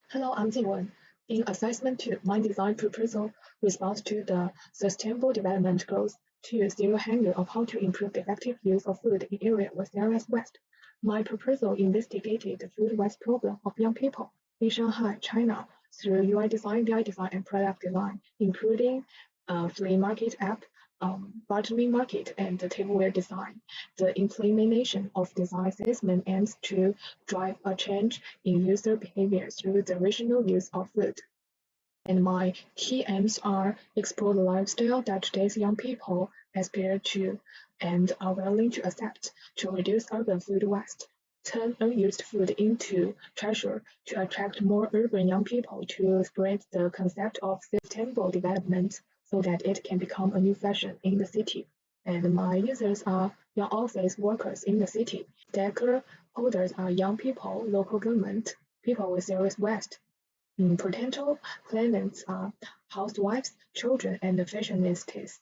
Hello, I'm Jingwen. In Assessment 2, my design proposal responds to the Sustainable Development Goals to zero hunger of how to improve the effective use of food in areas with serious waste. My proposal investigated the food waste problem of young people in Shanghai, China, through UI design, BI design, and product design, including flea market app, bartering market, and the tableware design. The implementation of design assessment aims to drive a change in user behavior through the rational use of food. And my key aims are explore the lifestyle that today's young people aspire to and are willing to accept to reduce urban food waste, turn unused food into treasure to attract more urban young people to spread the concept of sustainable development so that it can become a new fashion in the city. And my users are young office workers in the city. Decker holders are young people, local government, people with serious waste. Potential clients are housewives, children, and fashionistas.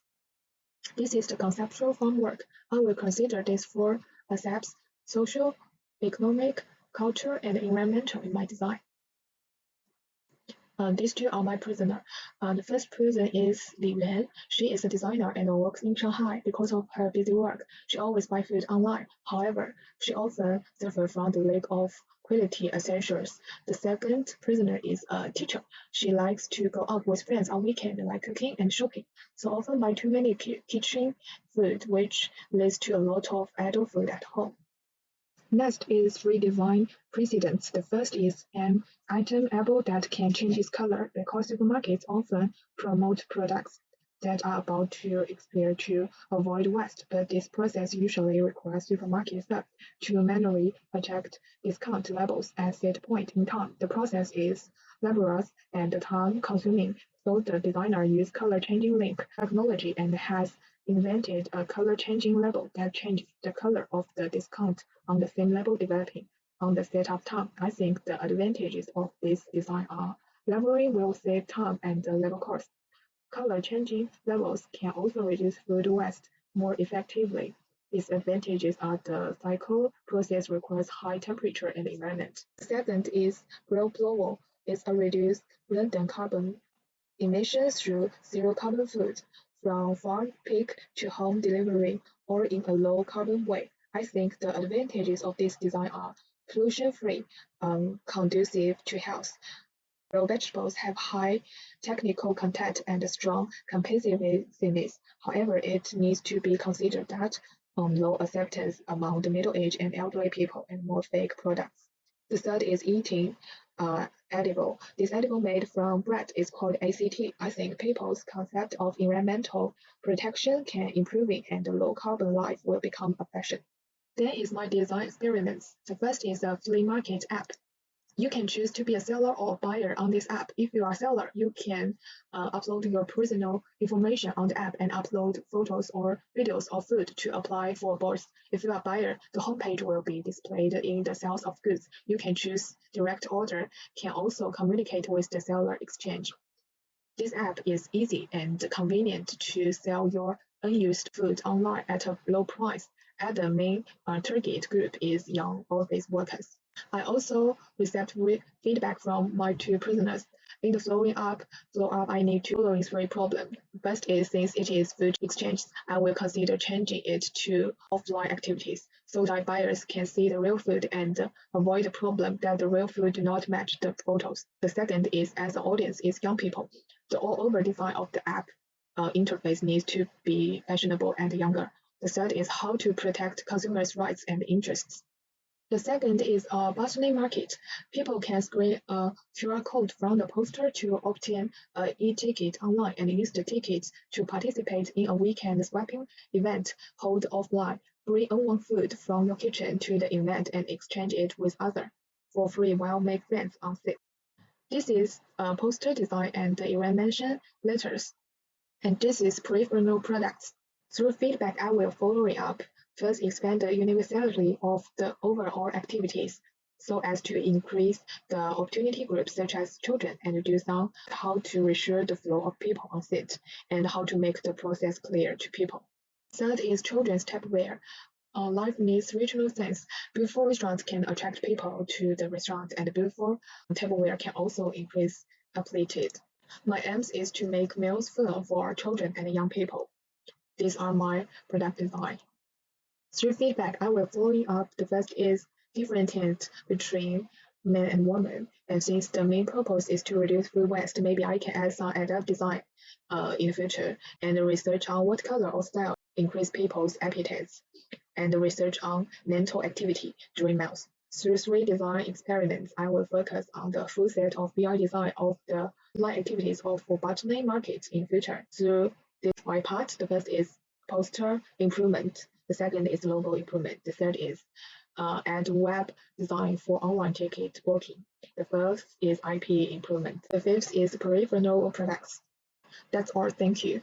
This is the conceptual framework. I will consider these four aspects: social, economic, cultural, and environmental in my design. These two are my prisoner. The first prisoner is Li Yuan. She is a designer and works in Shanghai. Because of her busy work, she always buys food online. However, she often suffers from the lack of quality essentials. The second prisoner is a teacher. She likes to go out with friends on weekend, like cooking and shopping. So often buy too many kitchen food, which leads to a lot of idle food at home. Next is three design precedents. The first is an item label that can change its color because supermarkets often promote products that are about to expire to avoid waste, but this process usually requires supermarket staff to manually adjust discount labels at that point in time. The process is laborious and time-consuming, so the designer used color-changing link technology and has invented a color-changing label that changes the color of the discount on the same label developing on the set of time. I think the advantages of this design are labeling will save time and label cost. Color changing labels can also reduce food waste more effectively. Disadvantages are the cycle process requires high temperature and environment. Second is grow blower is a reduced random carbon emissions through zero-carbon food, from farm pick to home delivery, or in a low-carbon way. I think the advantages of this design are pollution-free, conducive to health. Raw vegetables have high technical content and strong competitiveness. However, it needs to be considered that low acceptance among the middle-aged and elderly people and more fake products. The third is eating edible. This edible made from bread is called ACT. I think people's concept of environmental protection can improving and the low carbon life will become a fashion. Then is my design experiments. The first is a flea market app. You can choose to be a seller or buyer on this app. If you are a seller, you can upload your personal information on the app and upload photos or videos of food to apply for both. If you are a buyer, the homepage will be displayed in the sales of goods. You can choose direct order, can also communicate with the seller exchange. This app is easy and convenient to sell your unused food online at a low price, as the main target group is young office workers. I also received feedback from my two prisoners. In the flow up, I need to following three problems. First is since it is food exchange, I will consider changing it to offline activities so that buyers can see the real food and avoid the problem that the real food do not match the photos. The second is as the audience is young people, the all-over design of the app interface needs to be fashionable and younger. The third is how to protect consumers' rights and interests. The second is a bustling market. People can scan a QR code from the poster to obtain an e-ticket online and use the tickets to participate in a weekend swapping event held offline. Bring own food from your kitchen to the event and exchange it with others for free while make friends on site. This is a poster design and the mention letters. And this is peripheral products. Through feedback, I will follow up. First, expand the universality of the overall activities so as to increase the opportunity groups such as children and reduce down how to ensure the flow of people on set and how to make the process clear to people. Third is children's tapware. Life needs regional sense. Beautiful restaurants can attract people to the restaurant, and beautiful tableware can also increase appetite. My aim is to make meals fun for children and young people. These are my product design. Through feedback, I will follow up. The first is differentiate between men and women. And since the main purpose is to reduce food waste, maybe I can add some adult design in the future and research on what color or style increase people's appetites and research on mental activity during meals. Through three design experiments, I will focus on the full set of BI design of the design activities of botany market in future. Through this five parts, the first is poster improvement. The second is logo improvement. The third is add web design for online ticket booking. The fourth is IP improvement. The fifth is peripheral products. That's all. Thank you.